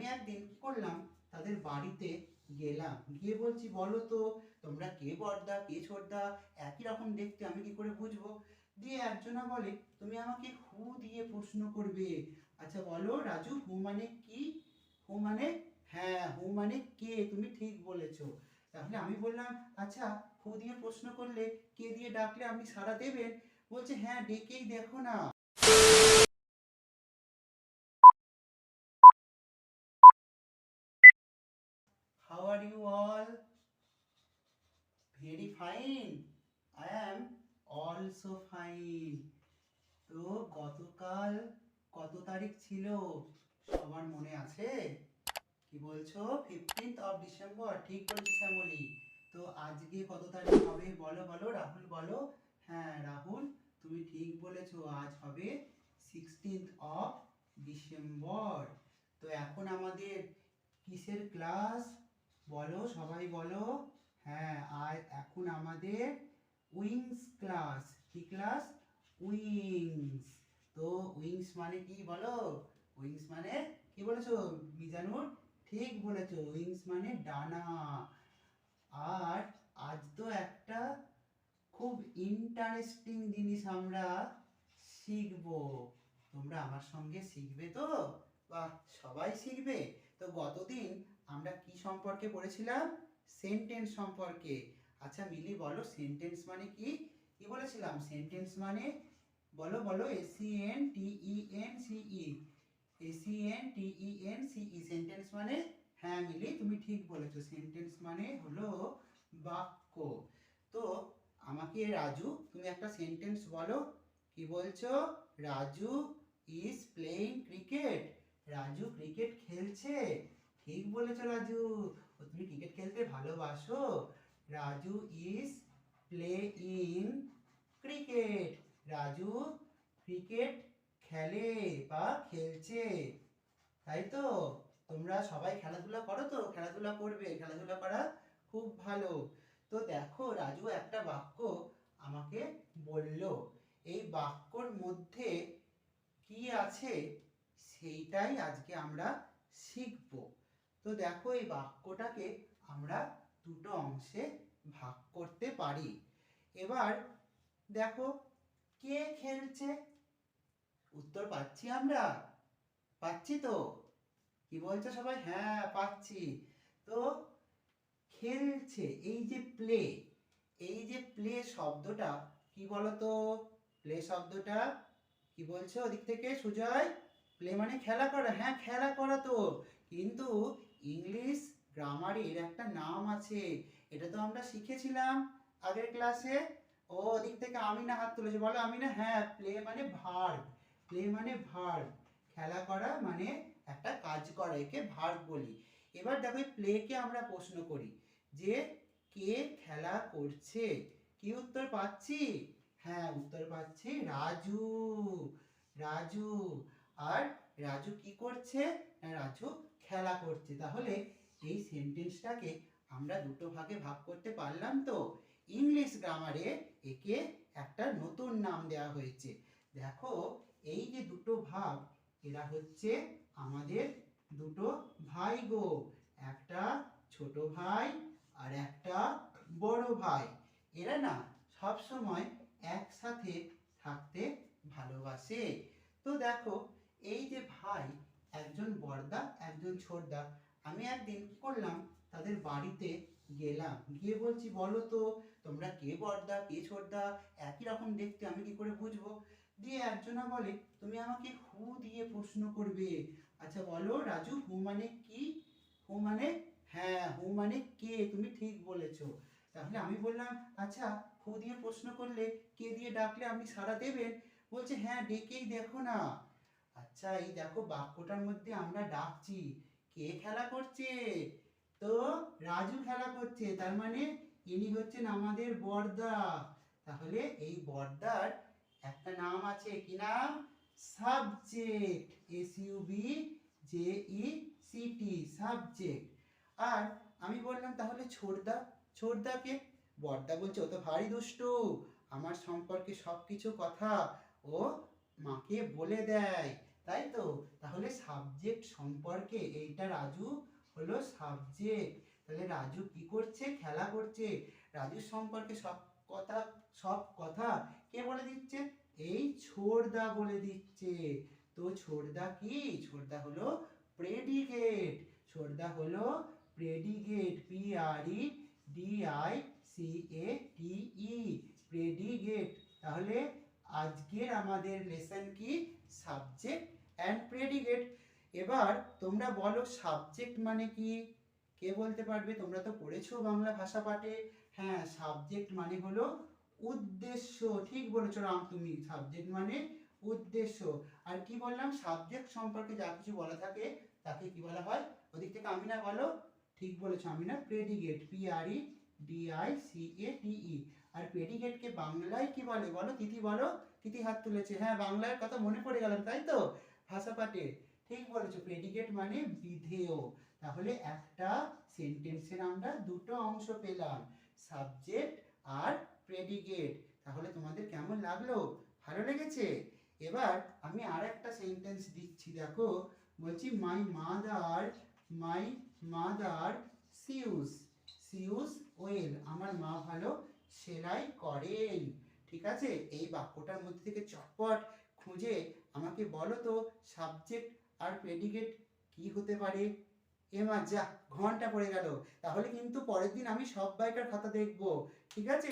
আমি একদিন কি করলাম, তাদের বাড়িতে গেলাম, গিয়ে বলছি বলো তো তোমরা কে বড়দা কে ছোটদা, একই রকম দেখতে, আমি কি করে বুঝবো? দিয়ে একজনা বলে তুমি আমাকে হু দিয়ে প্রশ্ন করবে। আচ্ছা বলো রাজু, হু মানে কি? হু মানে, হ্যাঁ হু মানে কে, তুমি ঠিক বলেছো। তাহলে আমি বললাম আচ্ছা, হু দিয়ে প্রশ্ন করলে, কে দিয়ে ডাকলে আপনি সাড়া দেবেন? বলছে হ্যাঁ ডেকেই দেখো না। How are you all? Very fine. I am also fine. তো গতকাল কত তারিখ ছিল সবার মনে আছে? কি বলছো? 15th of December, ঠিক বলেছো শ্যামলী। তো আজকে কত তারিখ হবে বলো বলো, রাহুল বলো। হ্যাঁ রাহুল, তুমি ঠিক বলেছো, আজ হবে 16th of December। তো এখন আমাদের কিসের ক্লাস বলো, সবাই বলো। হ্যাঁ আর এখন আমাদের উইংস ক্লাস। কি ক্লাস? উইংস। তো উইংস মানে কি বলো? উইংস মানে কি বলেছো মিজানুর? ঠিক বলেছো, উইংস মানে ডানা। আর আজ তো একটা খুব ইন্টারেস্টিং জিনিস আমরা শিখবো। তোমরা আমার সঙ্গে শিখবে তো? বাহ, সবাই শিখবে। তো গতদিন আমরা কি সম্পর্কে পড়েছিলাম? সেন্টেন্স সম্পর্কে। আচ্ছা মিলি বলো, সেন্টেন্স মানে কি? কি বলেছিলাম? সেন্টেন্স মানে বলো বলো, SENTENCE। SENTENCE, সেন্টেন্স মানে? হ্যাঁ মিলি তুমি ঠিক বলেছো, সেন্টেন্স মানে হলো বাক্য। তো আমাকে রাজু তুমি একটা সেন্টেন্স বলো। কি বলছো? Raju is playing cricket. Raju cricket খেলছে। ঠিক বলেছো রাজু, তুমি ক্রিকেট খেলতে ভালোবাসো। Raju is playing cricket. Raju cricket খেলে বা খেলছে, তাই তো? তোমরা সবাই খেলাধুলা করো তো? খেলাধুলা করবে, খেলাধুলা করা খুব ভালো। তো দেখো রাজু একটা বাক্য আমাকে বলল, এই বাক্যর মধ্যে কি আছে সেইটাই আজকে আমরা শিখব। তো দেখো এই বাক্যটাকে আমরা দুটো অংশে ভাগ করতে পারি। এবার দেখো, কে খেলছে? উত্তর পাচ্ছি আমরা? পাচ্ছি তো? কি বলছো সবাই? হ্যাঁ পাচ্ছি। তো খেলছে, এই যে প্লে, এই যে প্লে শব্দটা কি বলতো? প্লে শব্দটা কি বলছো ওদিক থেকে সুজয়? প্লে মানে খেলা করা, হ্যাঁ খেলা করা তো। কিন্তু ইংলিশ গ্রামারের একটা নাম আছে, এটা তো আমরা শিখেছিলাম আগের ক্লাসে। ও ওদিক থেকে আমিনা হাত তুলেছে, বলো আমিনা। হ্যাঁ প্লে মানে ভার্ব। প্লে মানে ভার্ব, খেলা করা মানে একটা কাজ করা, একে ভার্ব বলি। এবার দেখো এই প্লেকে আমরা প্রশ্ন করি যে কে খেলা করছে, কি উত্তর পাচ্ছি? হ্যাঁ উত্তর পাচ্ছি রাজু। রাজু। আর রাজু কি করছে? না, রাজু খেলা করছে। তাহলে এই সেন্টেন্সটাকে আমরা দুটো ভাগে ভাগ করতে পারলাম তো। ইংলিশ গ্রামারে একে একটা নতুন নাম দেওয়া হয়েছে। দেখো এই যে দুটো ভাগ, এরা হচ্ছে আমাদের দুটো ভাই গো। একটা ছোট ভাই আর একটা বড় ভাই। এরা না সব সময় একসাথে থাকতে ভালোবাসে। তো দেখো এই যে ভাই, একজন বড়দা একজন ছোটদা, আমি একদিন কি করলাম, তাদের বাড়িতে গেলাম, গিয়ে বলছি বলো তো তোমরা কে বড়দা কে ছোটদা, একই রকম দেখতে, আমি কি করে বুঝবো? দিয়ে একজনা বলে তুমি আমাকে হু দিয়ে প্রশ্ন করবে। আচ্ছা বলো রাজু, হু মানে কি? হু মানে, হ্যাঁ হু মানে কে, তুমি ঠিক বলেছো। তাহলে আমি বললাম আচ্ছা, হু দিয়ে প্রশ্ন করলে, কে দিয়ে ডাকলে আপনি সাড়া দেবেন? বলছে হ্যাঁ ডেকেই দেখো না। আচ্ছা এই দেখো বাক্যটার মধ্যে আমরা ডাকছি, কে খেলা করছে? তো রাজু খেলা করছে, তার মানে ইনি হচ্ছেন আমাদের বড়দা। তাহলে এই বড়দার একটা নাম আছে, কি নাম? সাবজেক্ট। SUBJECT, subject. আর আমি বললাম তাহলে ছোটদা, ছোটদাকে? বড়দা বলছে ও তো ভারী দুষ্টু, আমার সম্পর্কে সব কিছু কথা ও মাকে বলে দেয়। তাই তো? তাহলে সাবজেক্ট সম্পর্কে এইটা রাজু হলো সাবজেক্ট। তাহলে রাজু কি করছে? খেলা করছে। রাজুর সম্পর্কে সব কথা কে বলে দিচ্ছে? এই ছোড়দা বলে দিচ্ছে। তো ছোড়দা কি? ছোড়দা হলো প্রেডিকেট। ছোড়দা হলো প্রেডিকেট, PREDICATE, প্রেডিকেট। তাহলে আজকের আমাদের লেসন কি? Subject and predicate. এবার তোমরা বলো সাবজেক্ট মানে কি? কে বলতে পারবে? তোমরা তো পড়েছো বাংলা ভাষা পাঠে। হ্যাঁ, সাবজেক্ট মানে হলো উদ্দেশ্য। ঠিক বলেছো রাম তুমি, সাবজেক্ট মানে উদ্দেশ্য। আর কি বললাম? সাবজেক্ট সম্পর্কে যা কিছু বলা থাকে তাকে কি বলা হয়? ওদিক থেকে আমিনা বলো। ঠিক বলেছো আমিনা, প্রেডিকেট, PREDICATE। আর প্রেডিকেটকে বাংলায় কি বলে বলো? তিথি বলো। তিথি হাত তুলেছে। হ্যাঁ, বাংলার কথা মনে পড়ে গেলাম, তাই তো? ভাষা পাঠে ঠিক বলেছো, প্রেডিকেট মানে বিধেয়। তাহলে একটা সেন্টেন্সের আমরা দুটো অংশ পেলাম, সাবজেক্ট আর প্রেডিকেট। তাহলে তোমাদের কেমন লাগলো? ভালো লেগেছে? এবার আমি আর একটা সেন্টেন্স দিচ্ছি, দেখো। বলছি মাই মাদার সিউস ওয়েল। আমার মা ভালো সেলাই করেন। ঠিক আছে? এই বাক্যটার মধ্যে থেকে চটপট খুঁজে আমাকে বলো তো সাবজেক্ট আর প্রেডিকেট কি হতে পারে? এমা যা, ঘন্টা পড়ে গেল। তাহলে কিন্তু পরের দিন আমি সব বাইকার খাতা দেখবো। ঠিক আছে?